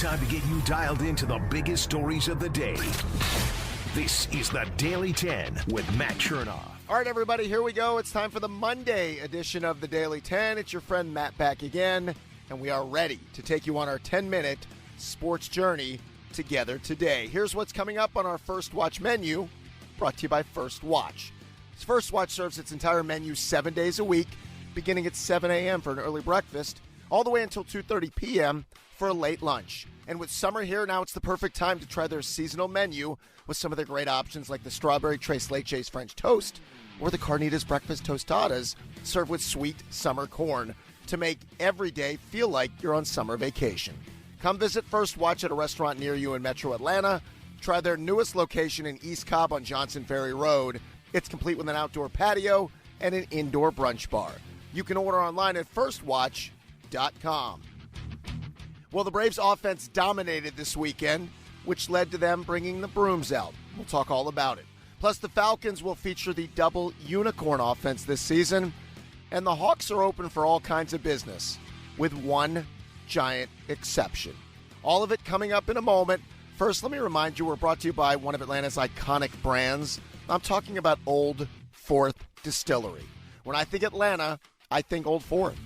Time to get you dialed into the biggest stories of the day. This is the Daily 10 with Matt Chernoff. All right, everybody, here we go. It's time for the Monday edition of the Daily 10. It's your friend Matt back again, and we are ready to take you on our 10-minute sports journey together today. Here's what's coming up on our First Watch menu, brought to you by First Watch. First Watch serves its entire menu 7 days a week, beginning at 7 a.m. for an early breakfast, all the way until 2:30 p.m. for a late lunch. And with summer here, now it's the perfect time to try their seasonal menu with some of their great options like the Strawberry Tres Leches French Toast or the Carnitas Breakfast Tostadas served with sweet summer corn to make every day feel like you're on summer vacation. Come visit First Watch at a restaurant near you in Metro Atlanta. Try their newest location in East Cobb on Johnson Ferry Road. It's complete with an outdoor patio and an indoor brunch bar. You can order online at firstwatch.com. Well, the Braves offense dominated this weekend, which led to them bringing the brooms out. We'll talk all about it. Plus, the Falcons will feature the double unicorn offense this season, and the Hawks are open for all kinds of business, with one giant exception. All of it coming up in a moment. First, let me remind you, we're brought to you by one of Atlanta's iconic brands. I'm talking about Old Fourth Distillery. When I think Atlanta, I think Old Fourth.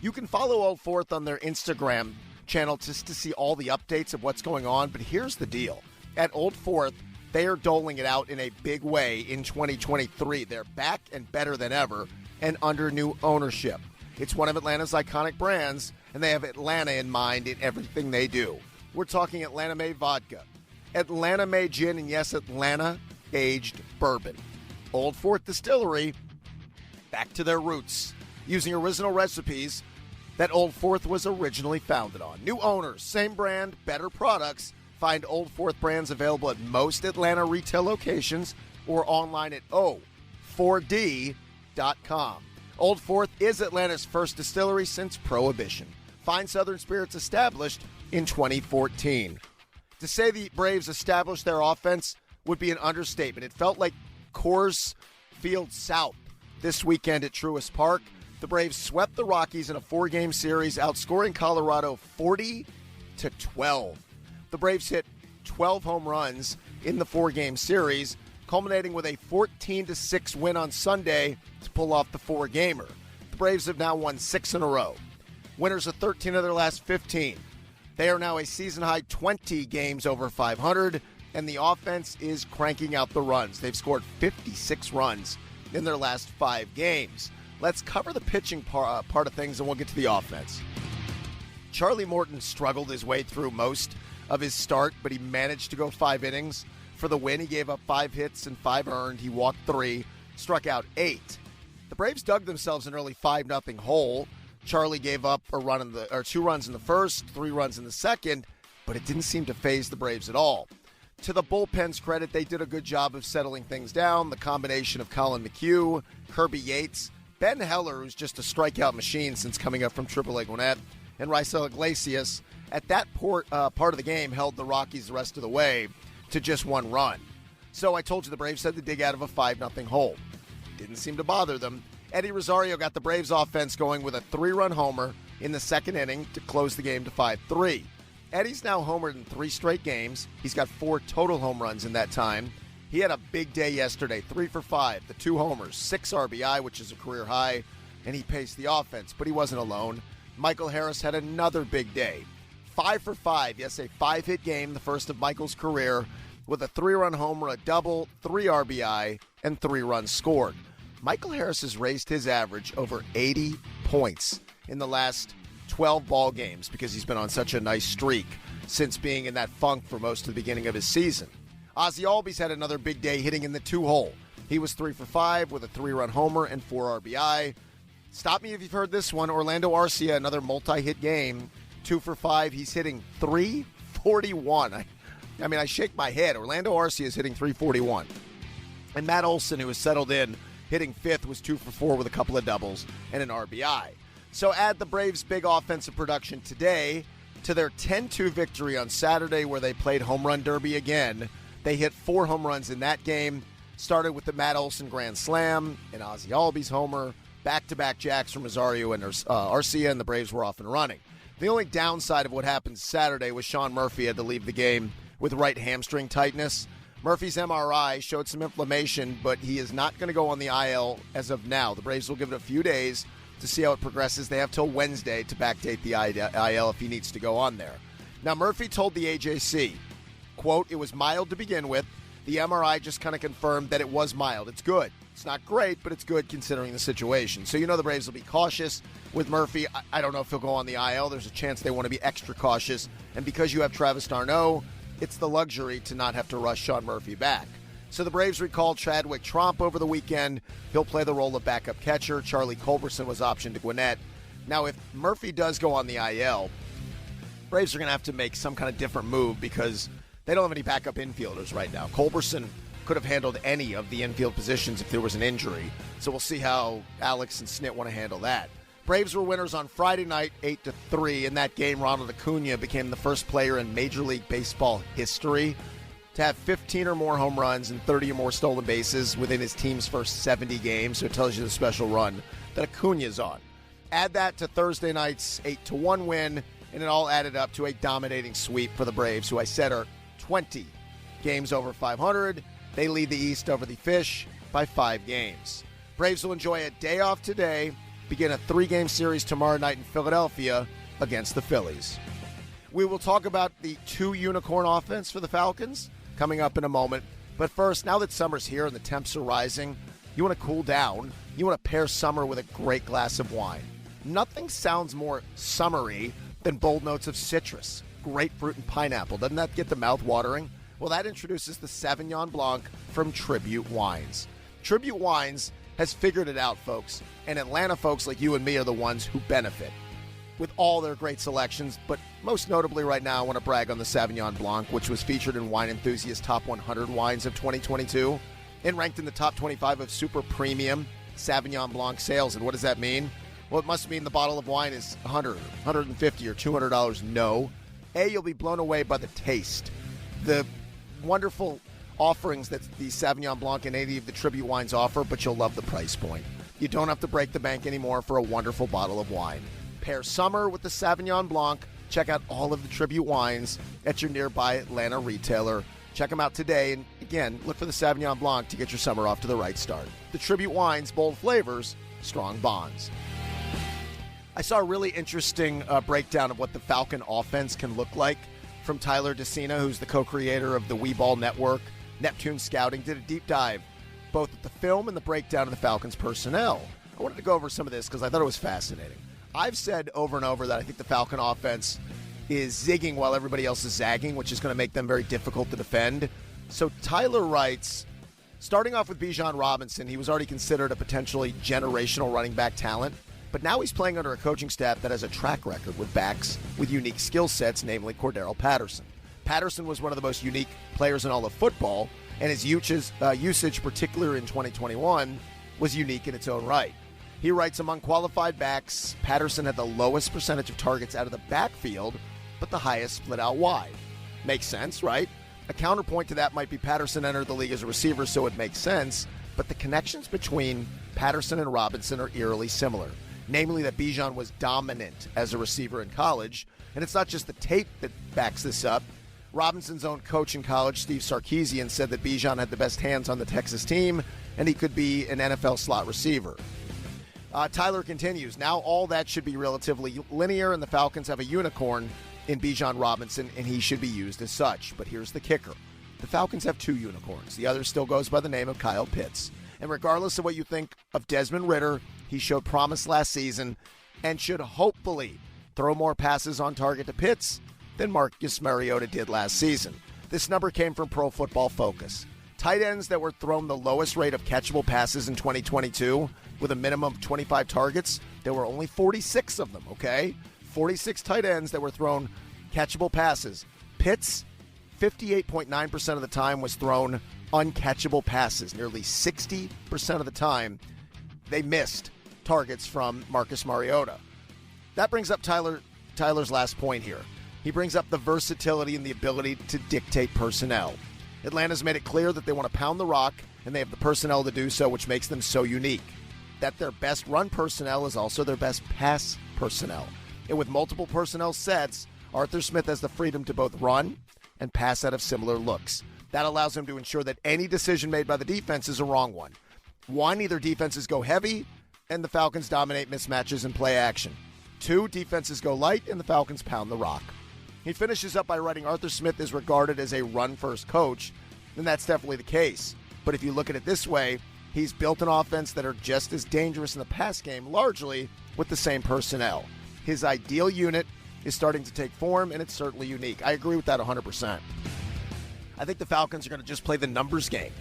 You can follow Old Fourth on their Instagram channel just to see all the updates of what's going on. But here's the deal. At Old Fourth, they are doling it out in a big way in 2023. They're back and better than ever and under new ownership. It's one of Atlanta's iconic brands, and they have Atlanta in mind in everything they do. We're talking Atlanta-made vodka, Atlanta-made gin, and yes, Atlanta-aged bourbon. Old Fourth Distillery, back to their roots, using original recipes that Old Fourth was originally founded on. New owners, same brand, better products. Find Old Fourth brands available at most Atlanta retail locations or online at o4d.com. Old Fourth is Atlanta's first distillery since Prohibition. Fine Southern Spirits established in 2014. To say the Braves established their offense would be an understatement. It felt like Coors Field South this weekend at Truist Park. The Braves swept the Rockies in a 4-game series, outscoring Colorado 40-12. The Braves hit 12 home runs in the 4-game series, culminating with a 14-6 win on Sunday to pull off the 4-gamer. The Braves have now won 6 in a row. Winners of 13 of their last 15. They are now a season-high 20 games over 500, and the offense is cranking out the runs. They've scored 56 runs in their last 5 games. Let's cover the pitching part of things, and we'll get to the offense. Charlie Morton struggled his way through most of his start, but he managed to go 5 innings. For the win, he gave up 5 hits and 5 earned. He walked 3, struck out 8. The Braves dug themselves an early 5-0 hole. Charlie gave up 2 runs in the first, 3 runs in the second, but it didn't seem to faze the Braves at all. To the bullpen's credit, they did a good job of settling things down. The combination of Colin McHugh, Kirby Yates, Ben Heller, who's just a strikeout machine since coming up from AAA Gwinnett, and Raisel Iglesias, at that part of the game, held the Rockies the rest of the way to just 1 run. So I told you the Braves had to dig out of a 5-0 hole. Didn't seem to bother them. Eddie Rosario got the Braves offense going with a 3-run homer in the second inning to close the game to 5-3. Eddie's now homered in 3 straight games. He's got 4 total home runs in that time. He had a big day yesterday, 3 for 5, the 2 homers, 6 RBI, which is a career high, and he paced the offense, but he wasn't alone. Michael Harris had another big day, 5 for 5, yes, a 5-hit game, the first of Michael's career, with a 3-run homer, a double, 3 RBI, and 3 runs scored. Michael Harris has raised his average over 80 points in the last 12 ball games because he's been on such a nice streak since being in that funk for most of the beginning of his season. Ozzy Albies had another big day hitting in the 2-hole. He was 3 for 5 with a 3-run homer and 4 RBI. Stop me if you've heard this one. Orlando Arcia, another multi-hit game, 2 for 5. He's hitting 341. I shake my head. Orlando Arcia is hitting 341. And Matt Olson, who has settled in, hitting 5th, was 2 for 4 with a couple of doubles and an RBI. So add the Braves' big offensive production today to their 10-2 victory on Saturday, where they played home run derby again. They hit 4 home runs in that game. Started with the Matt Olson grand slam, and Ozzy Albies homer, back-to-back jacks from Rosario and Arcia, and the Braves were off and running. The only downside of what happened Saturday was Sean Murphy had to leave the game with right hamstring tightness. Murphy's MRI showed some inflammation, but he is not going to go on the IL as of now. The Braves will give it a few days to see how it progresses. They have till Wednesday to backdate the IL if he needs to go on there. Now, Murphy told the AJC, quote, "It was mild to begin with. The MRI just kind of confirmed that it was mild. It's good. It's not great, but it's good considering the situation." So the Braves will be cautious with Murphy. I don't know if he'll go on the IL. There's a chance they want to be extra cautious. And because you have Travis d'Arnaud, it's the luxury to not have to rush Sean Murphy back. So the Braves recalled Chadwick Tromp over the weekend. He'll play the role of backup catcher. Charlie Culberson was optioned to Gwinnett. Now, if Murphy does go on the IL, Braves are going to have to make some kind of different move because they don't have any backup infielders right now. Culberson could have handled any of the infield positions if there was an injury. So we'll see how Alex and Snit want to handle that. Braves were winners on Friday night, 8-3. In that game, Ronald Acuna became the first player in Major League Baseball history to have 15 or more home runs and 30 or more stolen bases within his team's first 70 games. So it tells you the special run that Acuna's on. Add that to Thursday night's 8-1 win, and it all added up to a dominating sweep for the Braves, who I said are 20 games over 500. They lead the East over the Fish by 5 games. Braves will enjoy a day off today, begin a 3-game series tomorrow night in Philadelphia against the Phillies. We will talk about the 2 unicorn offense for the Falcons coming up in a moment. But first, now that summer's here and the temps are rising, you want to cool down. You want to pair summer with a great glass of wine. Nothing sounds more summery than bold notes of citrus, grapefruit, and pineapple. Doesn't that get the mouth watering? Well, that introduces the Sauvignon Blanc from Tribute Wines. Tribute Wines has figured it out, folks, and Atlanta folks like you and me are the ones who benefit with all their great selections, but most notably right now I want to brag on the Sauvignon Blanc, which was featured in Wine Enthusiast's Top 100 Wines of 2022 and ranked in the top 25 of super premium Sauvignon Blanc sales. And what does that mean? Well, it must mean the bottle of wine is $100, $150, or $200. No. A, you'll be blown away by the taste. The wonderful offerings that the Sauvignon Blanc and any of the Tribute Wines offer, but you'll love the price point. You don't have to break the bank anymore for a wonderful bottle of wine. Pair summer with the Sauvignon Blanc. Check out all of the Tribute Wines at your nearby Atlanta retailer. Check them out today. And again, look for the Sauvignon Blanc to get your summer off to the right start. The Tribute Wines, bold flavors, strong bonds. I saw a really interesting breakdown of what the Falcon offense can look like from Tyler DeCina, who's the co-creator of the We Ball Network. Neptune Scouting did a deep dive both at the film and the breakdown of the Falcons personnel. I wanted to go over some of this because I thought it was fascinating. I've said over and over that I think the Falcon offense is zigging while everybody else is zagging, which is going to make them very difficult to defend. So Tyler writes, starting off with Bijan Robinson, he was already considered a potentially generational running back talent, but now he's playing under a coaching staff that has a track record with backs with unique skill sets, namely Cordero Patterson. Patterson was one of the most unique players in all of football, and his usage, particularly in 2021, was unique in its own right. He writes, among qualified backs, Patterson had the lowest percentage of targets out of the backfield, but the highest split out wide. Makes sense, right? A counterpoint to that might be Patterson entered the league as a receiver, so it makes sense, but the connections between Patterson and Robinson are eerily similar. Namely that Bijan was dominant as a receiver in college, and it's not just the tape that backs this up. Robinson's own coach in college, Steve Sarkisian, said that Bijan had the best hands on the Texas team, and he could be an NFL slot receiver. Tyler continues, now all that should be relatively linear, and the Falcons have a unicorn in Bijan Robinson, and he should be used as such. But here's the kicker. The Falcons have 2 unicorns. The other still goes by the name of Kyle Pitts. And regardless of what you think of Desmond Ridder, he showed promise last season and should hopefully throw more passes on target to Pitts than Marcus Mariota did last season. This number came from Pro Football Focus. Tight ends that were thrown the lowest rate of catchable passes in 2022 with a minimum of 25 targets, there were only 46 of them, okay? 46 tight ends that were thrown catchable passes. Pitts, 58.9% of the time was thrown uncatchable passes. Nearly 60% of the time, they missed targets from Marcus Mariota. That brings up Tyler's last point here. He brings up the versatility and the ability to dictate personnel. Atlanta's made it clear that they want to pound the rock, and they have the personnel to do so, which makes them so unique. That their best run personnel is also their best pass personnel. And with multiple personnel sets, Arthur Smith has the freedom to both run and pass out of similar looks. That allows him to ensure that any decision made by the defense is a wrong one. One, either defenses go heavy and the Falcons dominate mismatches and play action. Two, defenses go light and the Falcons pound the rock. He finishes up by writing Arthur Smith is regarded as a run-first coach, and that's definitely the case. But if you look at it this way, he's built an offense that are just as dangerous in the pass game, largely with the same personnel. His ideal unit is starting to take form, and it's certainly unique. I agree with that 100%. I think the Falcons are going to just play the numbers game.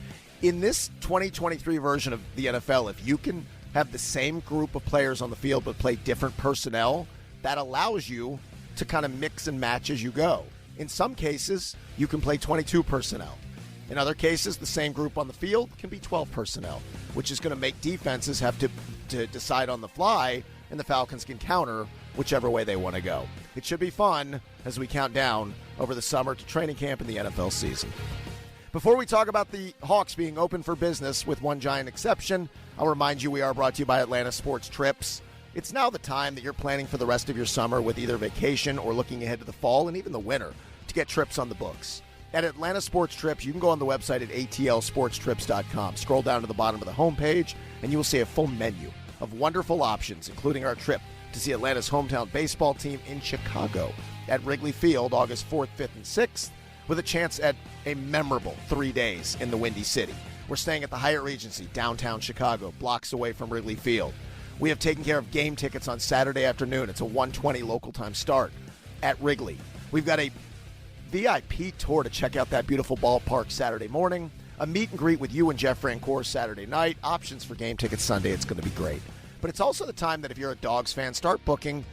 In this 2023 version of the NFL, if you can have the same group of players on the field but play different personnel, that allows you to kind of mix and match as you go. In some cases, you can play 22 personnel. In other cases, the same group on the field can be 12 personnel, which is going to make defenses have to decide on the fly, and the Falcons can counter whichever way they want to go. It should be fun as we count down over the summer to training camp in the NFL season. Before we talk about the Hawks being open for business with one giant exception, I'll remind you we are brought to you by Atlanta Sports Trips. It's now the time that you're planning for the rest of your summer with either vacation or looking ahead to the fall and even the winter to get trips on the books. At Atlanta Sports Trips, you can go on the website at atlsportstrips.com. Scroll down to the bottom of the homepage, and you will see a full menu of wonderful options, including our trip to see Atlanta's hometown baseball team in Chicago at Wrigley Field August 4th, 5th, and 6th, with a chance at a memorable 3 days in the Windy City. We're staying at the Hyatt Regency, downtown Chicago, blocks away from Wrigley Field. We have taken care of game tickets on Saturday afternoon. It's a 1:20 local time start at Wrigley. We've got a VIP tour to check out that beautiful ballpark Saturday morning, a meet and greet with you and Jeff Francoeur Saturday night, options for game tickets Sunday. It's going to be great. But it's also the time that if you're a Dogs fan, start booking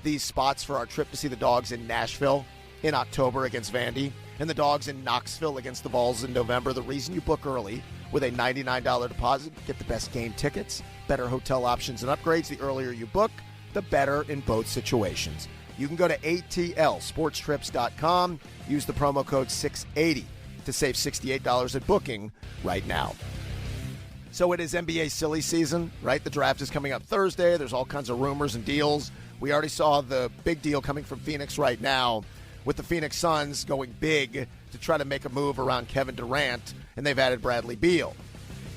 these spots for our trip to see the Dogs in Nashville in October against Vandy and the Dogs in Knoxville against the Vols in November. The reason you book early with a $99 deposit, get the best game tickets, better hotel options and upgrades. The earlier you book, the better in both situations. You can go to atlsportstrips.com, use the promo code 680 to save $68 at booking right now. So it is NBA silly season, right? The draft is coming up Thursday. There's all kinds of rumors and deals. We already saw the big deal coming from Phoenix right now with the Phoenix Suns going big to try to make a move around Kevin Durant, and they've added Bradley Beal.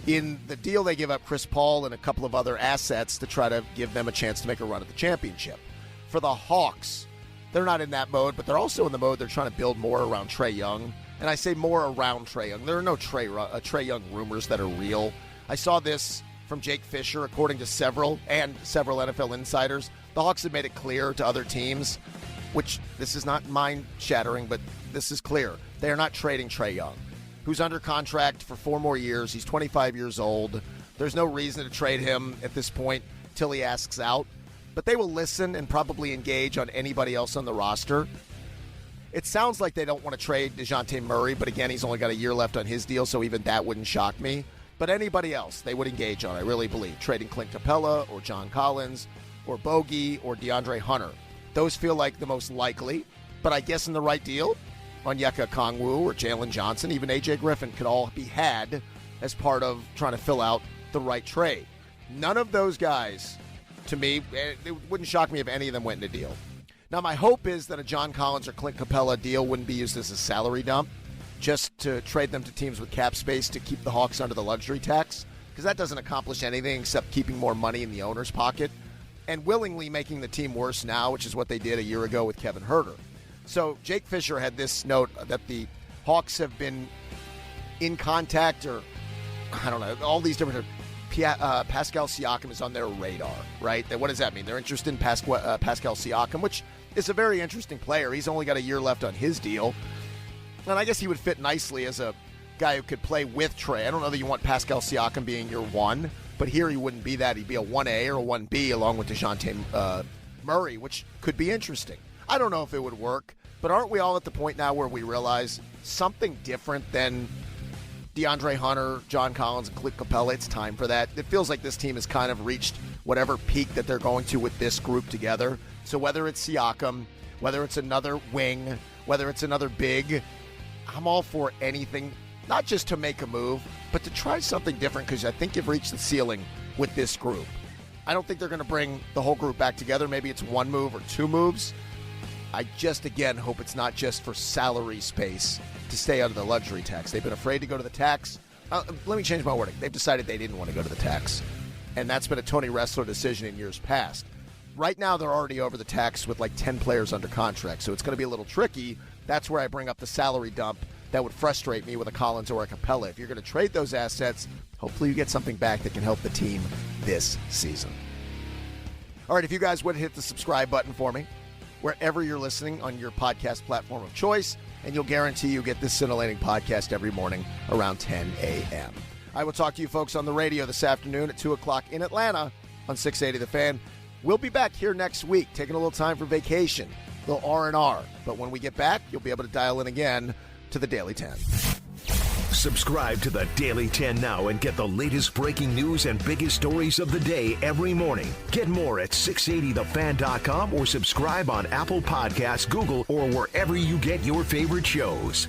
In the deal, they give up Chris Paul and a couple of other assets to try to give them a chance to make a run at the championship. For the Hawks, they're not in that mode, but they're also in the mode they're trying to build more around Trae Young. And I say more around Trae Young. There are no Trae Young rumors that are real. I saw this from Jake Fisher, according to several NFL insiders. The Hawks have made it clear to other teams, which this is not mind-shattering, but this is clear. They are not trading Trae Young, who's under contract for 4 more years. He's 25 years old. There's no reason to trade him at this point till he asks out. But they will listen and probably engage on anybody else on the roster. It sounds like they don't want to trade DeJounte Murray, but again, he's only got a year left on his deal, so even that wouldn't shock me. But anybody else they would engage on, I really believe. Trading Clint Capella or John Collins or Bogey or DeAndre Hunter. Those feel like the most likely, but I guess in the right deal, Onyeka Okongwu or Jalen Johnson, even A.J. Griffin could all be had as part of trying to fill out the right trade. None of those guys, to me, it wouldn't shock me if any of them went in a deal. Now, my hope is that a John Collins or Clint Capella deal wouldn't be used as a salary dump, just to trade them to teams with cap space to keep the Hawks under the luxury tax, because that doesn't accomplish anything except keeping more money in the owner's pocket and willingly making the team worse now, which is what they did a year ago with Kevin Huerter. So Jake Fisher had this note that the Hawks have been in contact, or I don't know, all these different. Pascal Siakam is on their radar, right? What does that mean? They're interested in Pascal Siakam, which is a very interesting player. He's only got a year left on his deal. And I guess he would fit nicely as a guy who could play with Trae. I don't know that you want Pascal Siakam being your 1, but here he wouldn't be that. He'd be a 1A or a 1B along with DeJounte Murray, which could be interesting. I don't know if it would work, but aren't we all at the point now where we realize something different than DeAndre Hunter, John Collins, and Clint Capella? It's time for that. It feels like this team has kind of reached whatever peak that they're going to with this group together. So whether it's Siakam, whether it's another wing, whether it's another big, I'm all for anything, not just to make a move, but to try something different, because I think you've reached the ceiling with this group. I don't think they're going to bring the whole group back together. Maybe it's one move or two moves. I just, again, hope it's not just for salary space to stay out of the luxury tax. They've been afraid to go to the tax. Let me change my wording. They've decided they didn't want to go to the tax. And that's been a Tony Ressler decision in years past. Right now, they're already over the tax with like 10 players under contract, so it's going to be a little tricky. That's where I bring up the salary dump that would frustrate me with a Collins or a Capella. If you're going to trade those assets, hopefully you get something back that can help the team this season. All right, if you guys would hit the subscribe button for me, wherever you're listening on your podcast platform of choice, and you'll guarantee you get this scintillating podcast every morning around 10 a.m. I will talk to you folks on the radio this afternoon at 2 o'clock in Atlanta on 680 The Fan. We'll be back here next week, taking a little time for vacation, a little R&R. But when we get back, you'll be able to dial in again to the Daily 10. Subscribe to the Daily 10 now and get the latest breaking news and biggest stories of the day every morning. Get more at 680thefan.com or subscribe on Apple Podcasts, Google, or wherever you get your favorite shows.